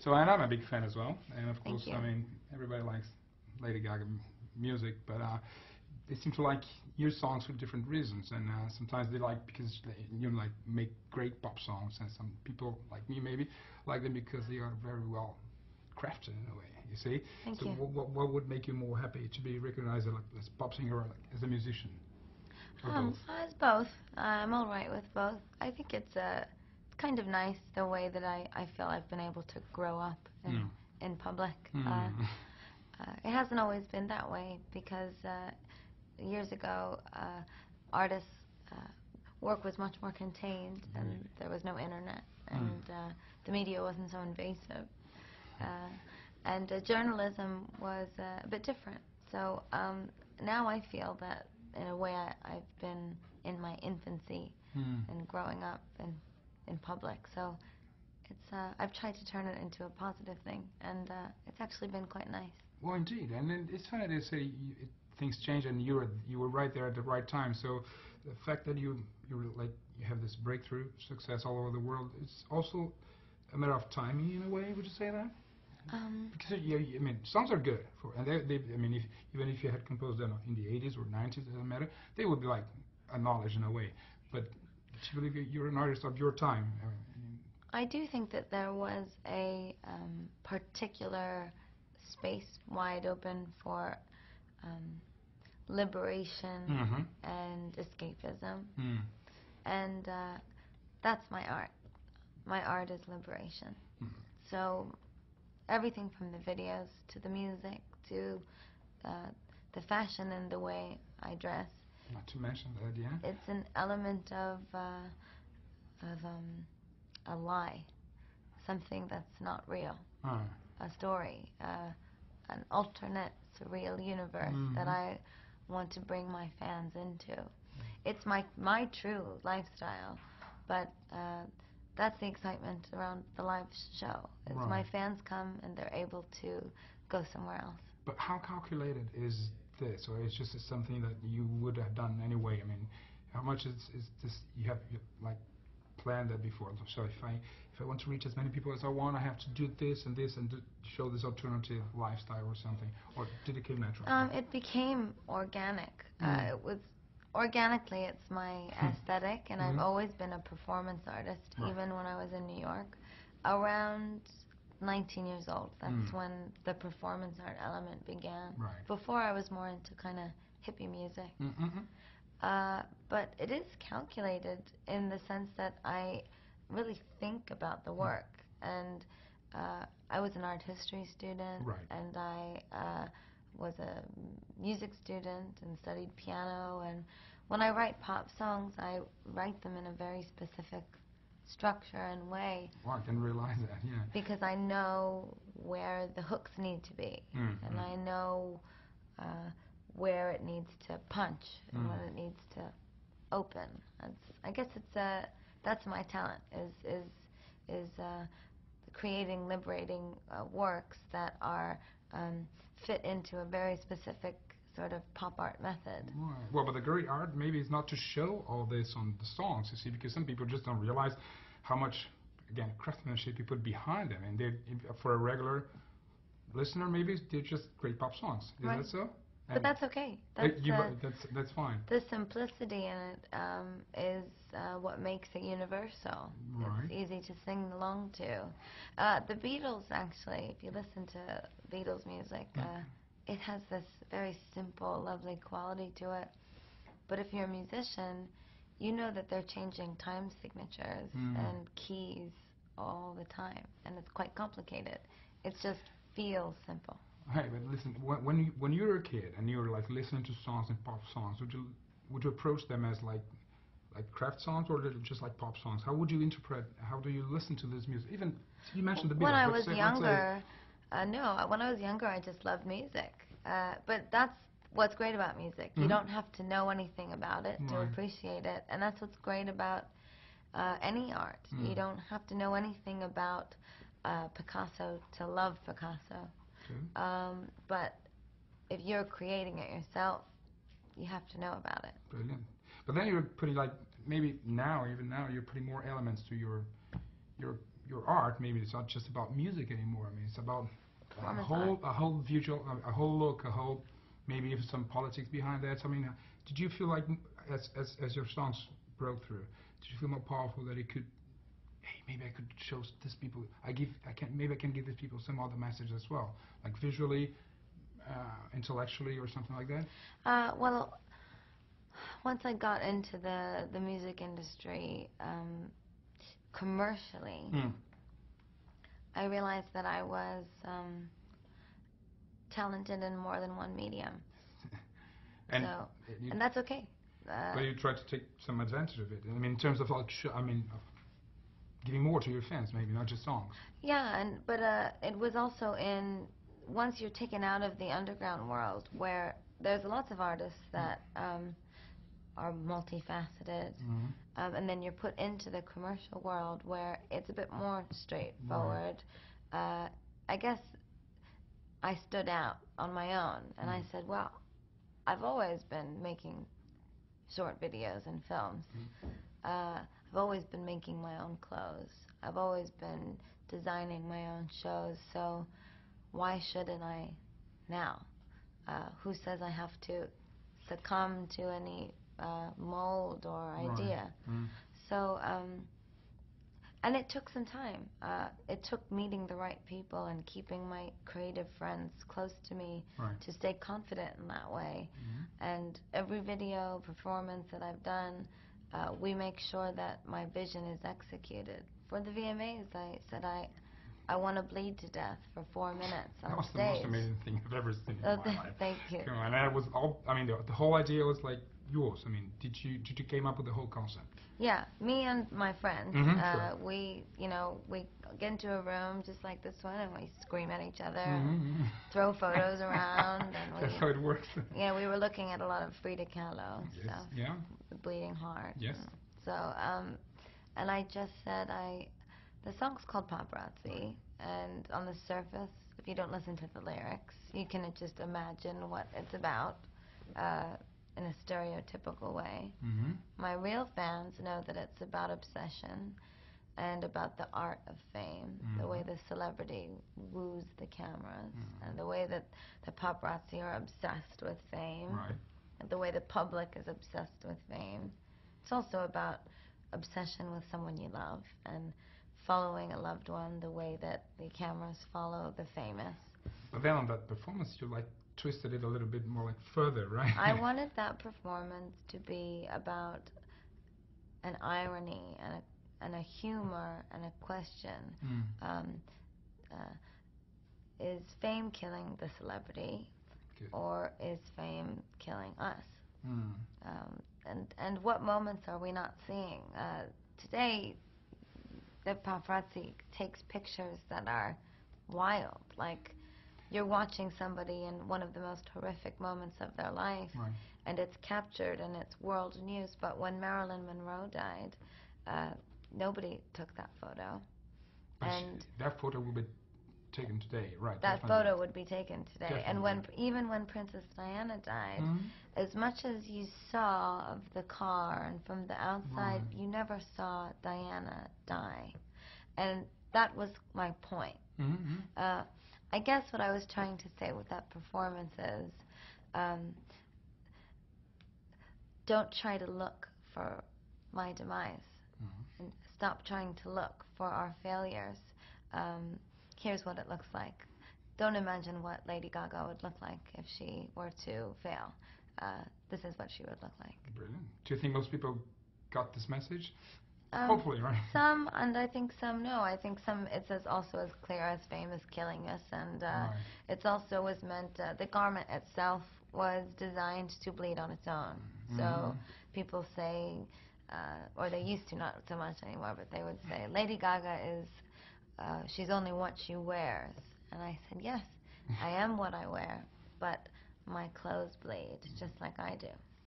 So and I'm a big fan as well, and of Thank course, you. I mean, everybody likes Lady Gaga music, but they seem to like your songs for different reasons, and sometimes they like because you like make great pop songs, and some people like me maybe like them because they are very well crafted in a way. You see? Thank So you. what would make you more happy to be recognized as a pop singer or like as a musician? Or both? As both. I'm all right with both. I think it's kind of nice the way that I feel I've been able to grow up in public. It hasn't always been that way because years ago artists' work was much more contained and there was no internet and the media wasn't so invasive. And journalism was a bit different. So now I feel that in a way I've been in my infancy and growing up in public. So it's I've tried to turn it into a positive thing, and it's actually been quite nice. Well, indeed, and then it's funny they say things change, and you were right there at the right time. So the fact that you have this breakthrough success all over the world, it's also a matter of timing in a way. Would you say that? Because I mean, songs are good, and I mean, even if you had composed them in the 80s or 90s, it doesn't matter. They would be like acknowledged in a way. But I believe you're an artist of your time. I do think that there was a particular space wide open for liberation and escapism, and that's my art. My art is liberation. So everything from the videos to the music to the fashion and the way I dress. Not to mention that, yeah. It's an element of a lie, something that's not real, a story, an alternate surreal universe that I want to bring my fans into. It's my true lifestyle, but that's the excitement around the live show. Is my fans come and they're able to go somewhere else. But how calculated is this, or it's just something that you would have done anyway? I mean, how much is this? You have like planned that before. So if I want to reach as many people as I want, I have to do this and this and show this alternative lifestyle or something, or did it come naturally? It became organic. It was organically. It's my aesthetic, and I've always been a performance artist, even when I was in New York. Around 19 years old, that's when the performance art element began. Before I was more into kind of hippie music. But it is calculated in the sense that I really think about the work. And I was an art history student, and I was a music student and studied piano. And when I write pop songs, I write them in a very specific structure and way. Well, I can realize that, yeah. Because I know where the hooks need to be, and I know where it needs to punch and when it needs to open. I guess that's my talent is creating liberating works that are fit into a very specific sort of pop art method. Well, but the great art maybe is not to show all this on the songs, you see, because some people just don't realize how much, again, craftsmanship you put behind them, and for a regular listener, maybe they're just great pop songs. Is that so? But that's okay. That's fine. The simplicity in it is what makes it universal. It's easy to sing along to. The Beatles, actually, if you listen to Beatles music, it has this very simple, lovely quality to it. But if you're a musician, you know that they're changing time signatures and keys all the time, and it's quite complicated. It just feels simple. Hey, but listen, when you were a kid and you were like listening to songs and pop songs, would you approach them as like craft songs or just like pop songs? How would you interpret? How do you listen to this music? Even you mentioned the Beatles. When I was younger, no. When I was younger, I just loved music. But that's what's great about music. You don't have to know anything about it to appreciate it, and that's what's great about any art. You don't have to know anything about Picasso to love Picasso. But if you're creating it yourself, you have to know about it. Brilliant. But then you're putting like maybe even now you're putting more elements to your your art, maybe it's not just about music anymore. I mean, it's about a whole visual, a whole look, a whole, maybe even some politics behind that. So, I mean, did you feel like, as your songs broke through, did you feel more powerful that it could, hey, maybe I could show these people, maybe I can give these people some other message as well, like visually, intellectually, or something like that? Well, once I got into the music industry, commercially, I realized that I was talented in more than one medium. and that's okay. But you try to take some advantage of it. I mean, in terms of like, giving more to your fans, maybe not just songs. Yeah, but it was also once you're taken out of the underground world, where there's lots of artists that are multifaceted, and then you're put into the commercial world where it's a bit more straightforward. Right. I guess I stood out on my own, and I said, well, I've always been making short videos and films. I've always been making my own clothes. I've always been designing my own shows, so why shouldn't I now? Who says I have to succumb to any mold or idea? Right. So, and it took some time. It took meeting the right people and keeping my creative friends close to me to stay confident in that way. And every video performance that I've done, we make sure that my vision is executed. For the VMAs, I said I want to bleed to death for 4 minutes on stage. That was the most amazing thing I've ever seen in my life. Thank you. Come on, and it was all. I mean, the whole idea was like yours. I mean, did you came up with the whole concept? Yeah, me and my friends. Sure. We get into a room just like this one, and we scream at each other, and throw photos around, and that's how it works. Yeah, we were looking at a lot of Frida Kahlo stuff. Yeah. The Bleeding Heart. Yes. So, and I just said the song's called Paparazzi, and on the surface, if you don't listen to the lyrics, you can just imagine what it's about in a stereotypical way. My real fans know that it's about obsession and about the art of fame, the way the celebrity woos the cameras, and the way that the paparazzi are obsessed with fame, and the way the public is obsessed with fame. It's also about obsession with someone you love and following a loved one the way that the cameras follow the famous. But then on that performance, you twisted it a little bit more further, right? I wanted that performance to be about an irony and a humor and a question. Is fame killing the celebrity, or is fame killing us? And what moments are we not seeing? Today, the paparazzi takes pictures that are wild, like you're watching somebody in one of the most horrific moments of their life, and it's captured and it's world news. But when Marilyn Monroe died, nobody took that photo. And that photo will be taken today, right? That photo would be taken today. Definitely. And even when Princess Diana died, as much as you saw of the car and from the outside, you never saw Diana die. And that was my point. I guess what I was trying to say with that performance is, don't try to look for my demise. And stop trying to look for our failures. Here's what it looks like. Don't imagine what Lady Gaga would look like if she were to fail. This is what she would look like. Brilliant. Do you think most people got this message? Hopefully, right? Some, and I think some no. I think some, it's also as clear as fame is killing us, and it's also was meant, the garment itself was designed to bleed on its own. So people say, or they used to, not so much anymore, but they would say, Lady Gaga is, she's only what she wears. And I said, yes, I am what I wear, but my clothes bleed just like I do.